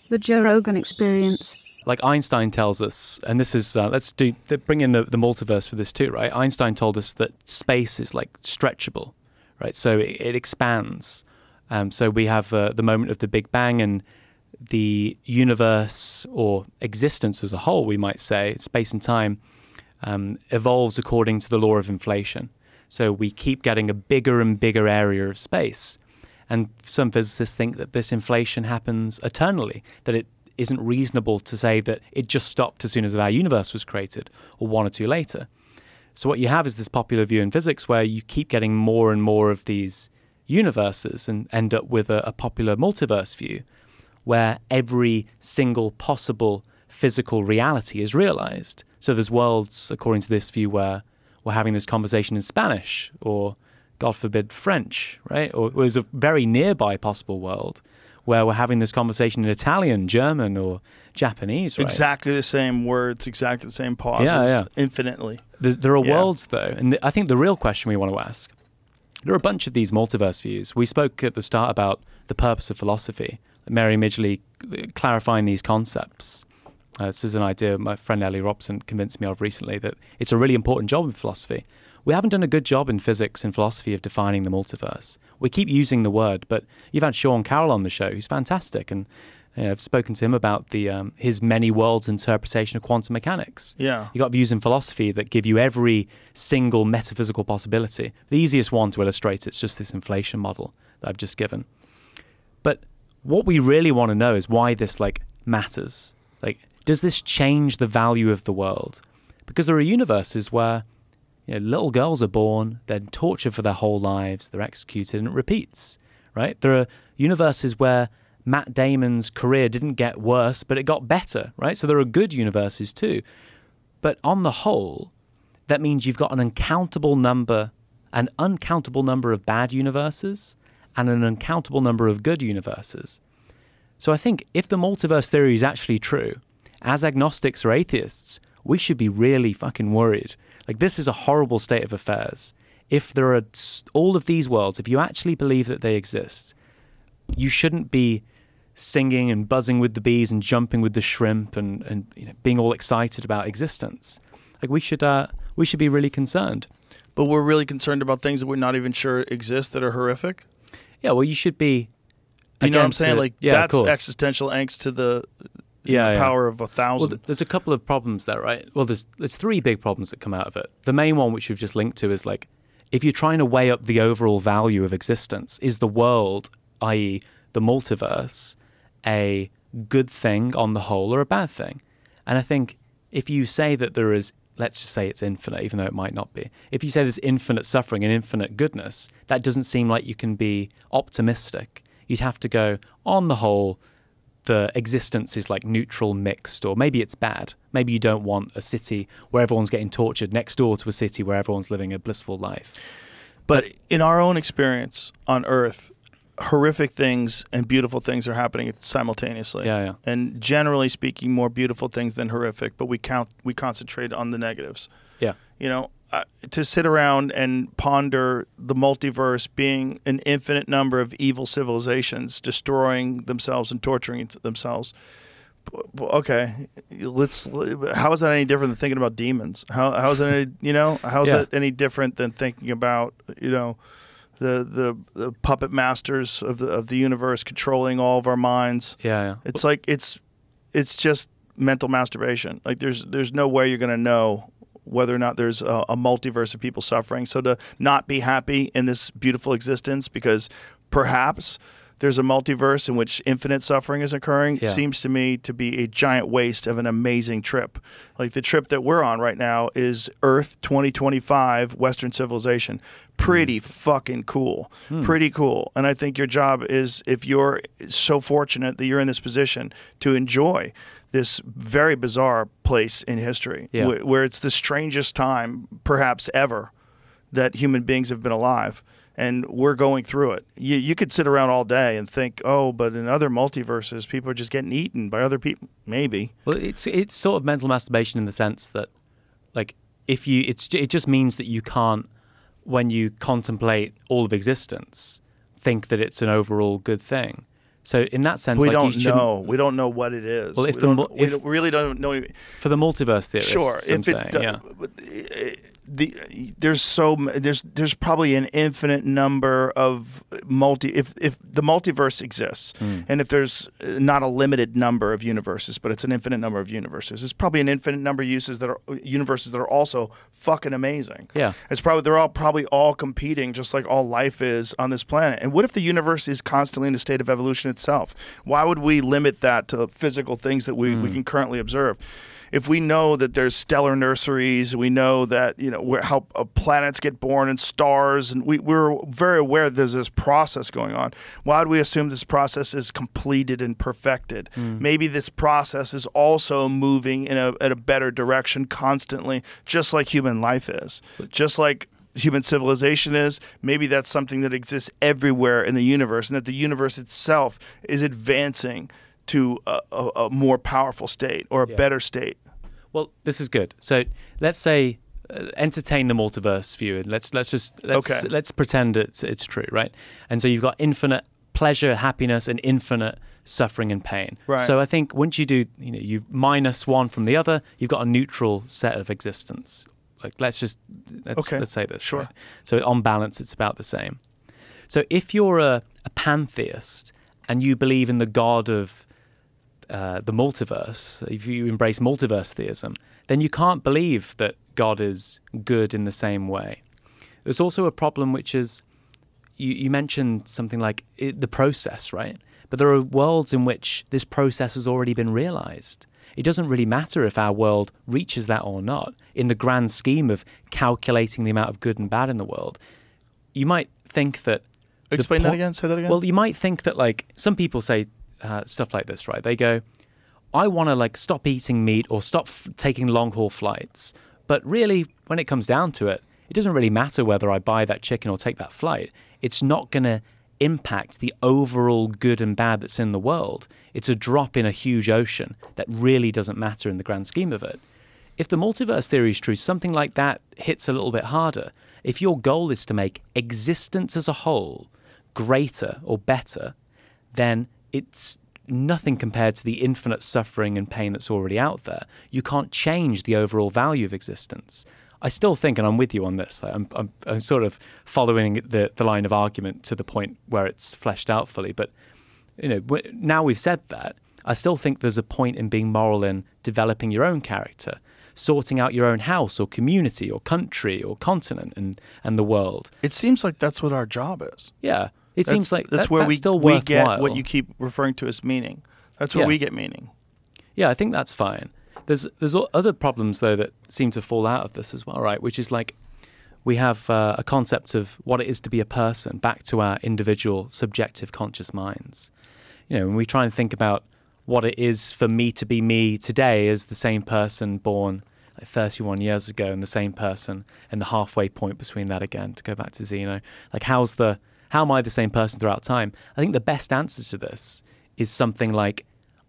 The Joe Rogan Experience. Like Einstein tells us, and this is, bring in the multiverse for this too, right? Einstein told us that space is like stretchable, right? So it expands. So we have the moment of the Big Bang, and the universe, or existence as a whole, we might say, space and time, evolves according to the law of inflation. So we keep getting a bigger and bigger area of space. And some physicists think that this inflation happens eternally, that it isn't reasonable to say that it just stopped as soon as our universe was created, or one or two later. So what you have is this popular view in physics where you keep getting more and more of these universes and end up with a popular multiverse view where every single possible physical reality is realized. So there's worlds, according to this view, where we're having this conversation in Spanish, or God forbid, French, right? Or there's a very nearby possible world where we're having this conversation in Italian, German, or Japanese, right? Exactly the same words, exactly the same pauses, infinitely. There are worlds, though, and I think the real question we want to ask, there are a bunch of these multiverse views. We spoke at the start about the purpose of philosophy, Mary Midgley clarifying these concepts. This is an idea my friend Ellie Robson convinced me of recently, that it's a really important job in philosophy. We haven't done a good job in physics and philosophy of defining the multiverse. We keep using the word, but you've had Sean Carroll on the show, who's fantastic, and I've spoken to him about his many worlds interpretation of quantum mechanics. Yeah. You got views in philosophy that give you every single metaphysical possibility. The easiest one to illustrate it's just this inflation model that I've just given. But what we really want to know is why this matters. Does this change the value of the world? Because there are universes where little girls are born, they're tortured for their whole lives, they're executed, and it repeats, right? There are universes where Matt Damon's career didn't get worse, but it got better, right? So there are good universes too. But on the whole, that means you've got an uncountable number of bad universes and an uncountable number of good universes. So I think if the multiverse theory is actually true, as agnostics or atheists, we should be really fucking worried. This is a horrible state of affairs. If there are all of these worlds, if you actually believe that they exist, you shouldn't be singing and buzzing with the bees and jumping with the shrimp and being all excited about existence. We should be really concerned. But we're really concerned about things that we're not even sure exist that are horrific? Yeah, well, you should be. You know what I'm saying? That's existential angst to the power of 1,000. Well, there's a couple of problems there, right? Well, there's three big problems that come out of it. The main one, which we've just linked to, is if you're trying to weigh up the overall value of existence, is the world, i.e. the multiverse, a good thing on the whole or a bad thing? And I think if you say that there is, let's just say it's infinite, even though it might not be. If you say there's infinite suffering and infinite goodness, that doesn't seem like you can be optimistic. You'd have to go, on the whole, the existence is neutral, mixed, or maybe it's bad. Maybe you don't want a city where everyone's getting tortured next door to a city where everyone's living a blissful life. But in our own experience on Earth, horrific things and beautiful things are happening simultaneously. Yeah. And generally speaking, more beautiful things than horrific, but we concentrate on the negatives. Yeah. To sit around and ponder the multiverse being an infinite number of evil civilizations destroying themselves and torturing themselves. Okay, how is that any different than thinking about demons? How is that that any different than thinking about the puppet masters of the universe controlling all of our minds? Yeah. It's it's just mental masturbation. There's no way you're going to know whether or not there's a multiverse of people suffering. So to not be happy in this beautiful existence because perhaps there's a multiverse in which infinite suffering is occurring seems to me to be a giant waste of an amazing trip. The trip that we're on right now is Earth 2025 Western civilization. Pretty fucking cool. Pretty cool. And I think your job is, if you're so fortunate that you're in this position, to enjoy this very bizarre place in history where it's the strangest time perhaps ever that human beings have been alive. And we're going through it. You could sit around all day and think, oh, but in other multiverses, people are just getting eaten by other people. Maybe. Well, it's sort of mental masturbation in the sense that, it just means that you can't, when you contemplate all of existence, think that it's an overall good thing. So in that sense, we like, don't you shouldn't, know. We don't know what it is. Well, if we the don't, mul- we if- don't- really don't know. for the multiverse theorists, Sure, I'm if it saying, do- yeah. there's probably an infinite number of if the multiverse exists, and if there's not a limited number of universes, but it's an infinite number of universes, there's probably an infinite number of universes that are also fucking amazing. Yeah. They're probably all competing, just like all life is on this planet. And what if the universe is constantly in a state of evolution itself? Why would we limit that to physical things that we can currently observe? If we know that there's stellar nurseries, we know that how planets get born and stars, and we're very aware that there's this process going on. Why would we assume this process is completed and perfected? Maybe this process is also moving in a better direction constantly, just like human life is, just like human civilization is. Maybe that's something that exists everywhere in the universe, and that the universe itself is advancing to a more powerful state or a better state. Well, this is good. So let's say entertain the multiverse view, and let's pretend it's true, right? And so you've got infinite pleasure, happiness, and infinite suffering and pain. Right. So I think once you do, you minus one from the other, you've got a neutral set of existence. Like let's say this. Sure. Right? So on balance, it's about the same. So if you're a pantheist and you believe in the God of the multiverse, if you embrace multiverse theism, then you can't believe that God is good in the same way. There's also a problem, which is you mentioned something like the process, right? But there are worlds in which this process has already been realized. It doesn't really matter if our world reaches that or not. In the grand scheme of calculating the amount of good and bad in the world, you might think that... Explain that again? Say that again? Well, you might think that, like, some people say stuff like this, right? They go, I want to stop eating meat or stop taking long-haul flights. But really, when it comes down to it, it doesn't really matter whether I buy that chicken or take that flight. It's not going to impact the overall good and bad that's in the world. It's a drop in a huge ocean that really doesn't matter in the grand scheme of it. If the multiverse theory is true, something like that hits a little bit harder. If your goal is to make existence as a whole greater or better, then it's nothing compared to the infinite suffering and pain that's already out there. You can't change the overall value of existence. I still think, and I'm with you on this, I'm sort of following the line of argument to the point where it's fleshed out fully. But now we've said that, I still think there's a point in being moral in developing your own character, sorting out your own house or community or country or continent and the world. It seems like that's what our job is. Yeah. It seems like that's where that's still we worthwhile. get what you keep referring to as meaning. That's where we get meaning. Yeah, I think that's fine. There's other problems, though, that seem to fall out of this as well, right? Which is like we have a concept of what it is to be a person back to our individual subjective conscious minds. When we try and think about what it is for me to be me today as the same person born 31 years ago and the same person and the halfway point between that again, to go back to Zeno. Like how am I the same person throughout time? I think the best answer to this is something like,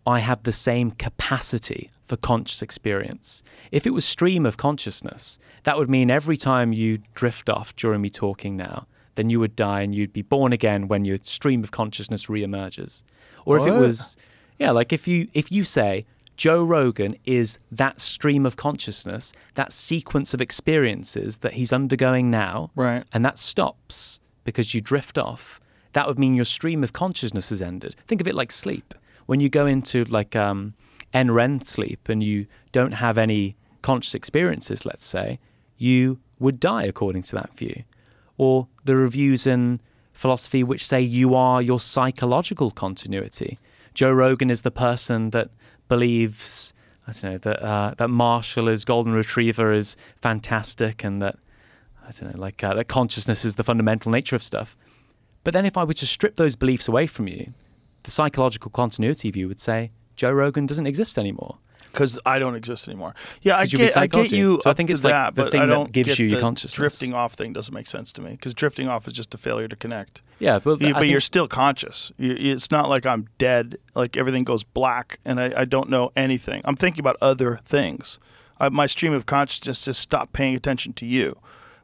I have the same capacity for conscious experience. If it was stream of consciousness, that would mean every time you drift off during me talking now, then you would die and you'd be born again when your stream of consciousness reemerges. Or if it was, like if you say, Joe Rogan is that stream of consciousness, that sequence of experiences that he's undergoing now, right, and that stops because you drift off, that would mean your stream of consciousness has ended. Think of it like sleep. When you go into like NREM sleep and you don't have any conscious experiences, let's say, you would die according to that view. Or the reviews in philosophy which say you are your psychological continuity. Joe Rogan is the person that believes, that Marshall, golden retriever, is fantastic, and that that consciousness is the fundamental nature of stuff. But then if I were to strip those beliefs away from you, the psychological continuity view would say Joe Rogan doesn't exist anymore. Because I don't exist anymore. Yeah, I get you. So I think it's like that, the thing that gives you your consciousness. Drifting off thing doesn't make sense to me, because drifting off is just a failure to connect. Yeah, but you're still conscious. It's not like I'm dead, like everything goes black and I don't know anything. I'm thinking about other things. My stream of consciousness just stopped paying attention to you.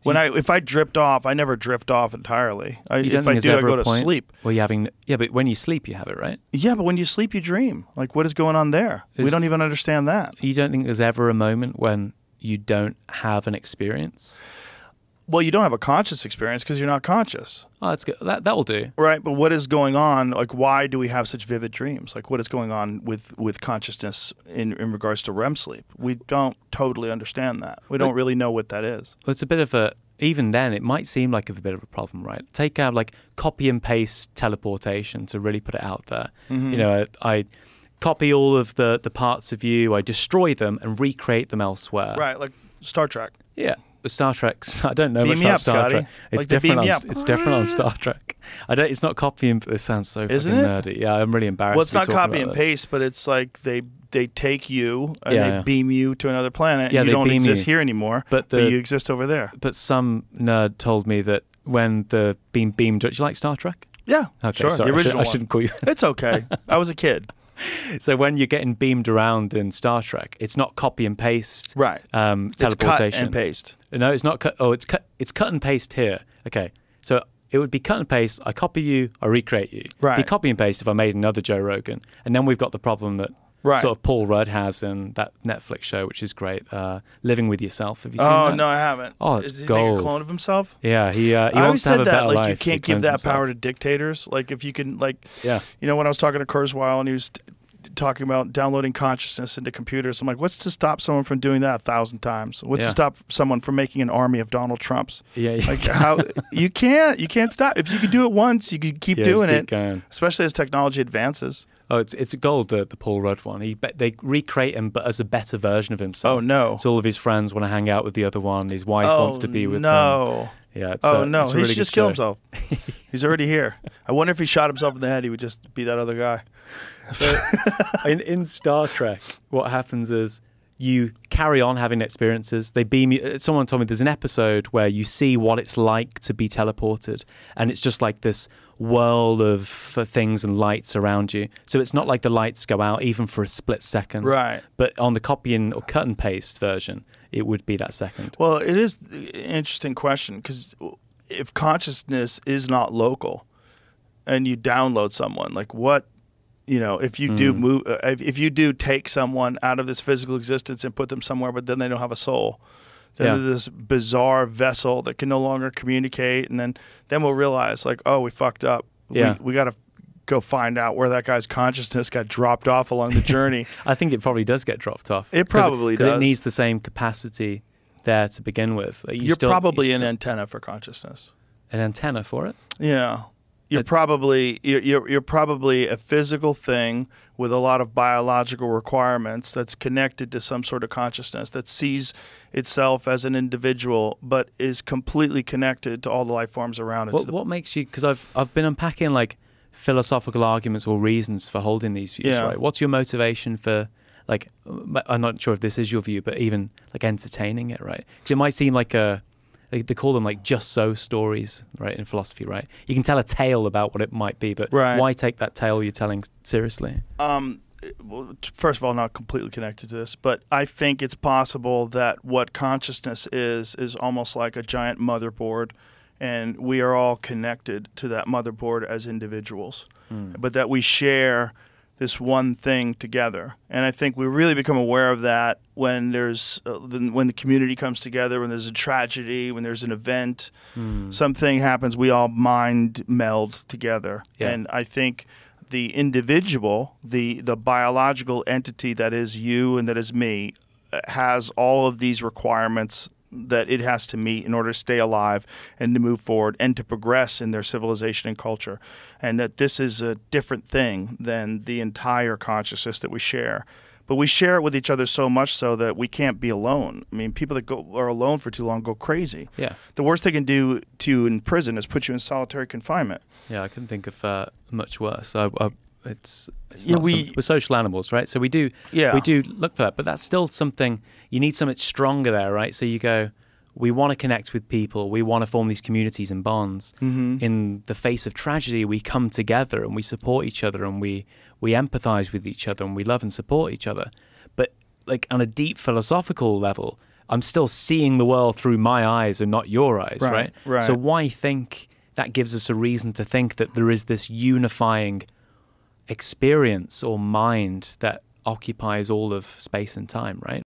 If I drift off, I never drift off entirely. You don't if think I there's do, I ever go a to point sleep. where you're having, yeah, but when you sleep, you have it, right? Yeah, but when you sleep, you dream. Like, what is going on there? We don't even understand that. You don't think there's ever a moment when you don't have an experience? Well, you don't have a conscious experience because you're not conscious. Oh, that's good. That'll do. Right, but what is going on? Like, why do we have such vivid dreams? Like, what is going on with consciousness in regards to REM sleep? We don't totally understand that. We don't really know what that is. Well, it's a bit of a, even then, it might seem like a bit of a problem, right? Take out like copy and paste teleportation to really put it out there. Mm-hmm. You know, I copy all of the parts of you, I destroy them and recreate them elsewhere. Right, like Star Trek. Yeah. Star Trek. I don't know Beam much me about up, Star Scotty. Trek. It's Like the different. beam me On, up. it's different on Star Trek. It's not copying. This sounds so Isn't fucking it? nerdy. Yeah, I'm really embarrassed. Well, it's to be not talking copy about and this. paste, but it's like they take you and Yeah, they yeah. beam you to another planet. Yeah, and you they don't beam exist you. here anymore, But but you exist over there. But some nerd told me that when the beam beamed, do you like Star Trek? Yeah, Okay, sure. sorry, The original I shouldn't call you. It's okay. I was a kid. So when you're getting beamed around in Star Trek, it's not copy and paste. Right. Teleportation. It's cut and paste. No, it's not cut. Oh, it's cut. It's cut and paste here. Okay, so it would be cut and paste. I copy you, I recreate you. Right. It'd be copy and paste if I made another Joe Rogan, and then we've got the problem that Right. sort of Paul Rudd has in that Netflix show, which is great. Living with Yourself. Have you seen Oh that? no, I haven't. Oh, it's Is he gold. make a clone of himself? Yeah, he I wants always to have said a that, better like, life. you so he can't give clones that himself. power to dictators. Like, if you can, like, Yeah. you know, when I was talking to Kurzweil and he was talking about downloading consciousness into computers, I'm like, what's to stop someone from doing that 1,000 times? What's Yeah. to stop someone from making an army of Donald Trumps? Yeah, Like, how you can't stop. If you could do it once, you could keep doing keep it, going. especially as technology advances. Oh, it's a gold, the Paul Rudd one. They recreate him, but as a better version of himself. Oh, no. So all of his friends want to hang out with the other one. His wife wants to be with them. no. Yeah. It's, Oh, it's no. a He really should good just kill show. himself. He's already here. I wonder if he shot himself in the head, he would just be that other guy. In Star Trek, what happens is you carry on having experiences. They beam you. Someone told me there's an episode where you see what it's like to be teleported, and it's just like this world of things and lights around you. So it's not like the lights go out even for a split second. Right. But on the copy and or cut and paste version, it would be that second. Well, it is an interesting question because if consciousness is not local and you download someone, like what, you know, if you do move, if you do take someone out of this physical existence and put them somewhere, but then they don't have a soul, then Yeah. they're this bizarre vessel that can no longer communicate, and then we'll realize, like, oh, we fucked up. Yeah. We got to go find out where that guy's consciousness got dropped off along the journey. I think it probably does get dropped off. It probably Because does. it needs the same capacity there to begin with. Like, You're probably an antenna for consciousness. an antenna for it. Yeah. You're probably a physical thing with a lot of biological requirements that's connected to some sort of consciousness that sees itself as an individual but is completely connected to all the life forms around it. What makes you? Because I've been unpacking like philosophical arguments or reasons for holding these views. Yeah. Right? What's your motivation for? Like, I'm not sure if this is your view, but even like entertaining it, right? 'Cause it might seem like they call them like just so stories, right? In philosophy, right? You can tell a tale about what it might be, but Right. why take that tale you're telling seriously? Well, first of all, not completely connected to this, but I think it's possible that what consciousness is almost like a giant motherboard, and we are all connected to that motherboard as individuals, but that we share this one thing together. And I think we really become aware of that when there's when the community comes together, when there's a tragedy, when there's an event, something happens, we all mind meld together. Yeah. And I think the individual, the biological entity that is you and that is me, has all of these requirements that it has to meet in order to stay alive and to move forward and to progress in their civilization and culture. And that this is a different thing than the entire consciousness that we share. But we share it with each other so much so that we can't be alone. I mean, people that are alone for too long go crazy. Yeah. The worst they can do to you in prison is put you in solitary confinement. Yeah, I couldn't think of much worse. It's Yeah, not we're social animals, right? So we do look for that, but that's still something. You need something stronger there, right? So you go, we want to connect with people, we want to form these communities and bonds. In the face of tragedy, we come together and we support each other and we empathize with each other and we love and support each other. But like on a deep philosophical level, I'm still seeing the world through my eyes and not your eyes, right? Right. So why think that gives us a reason to think that there is this unifying experience or mind that occupies all of space and time, right?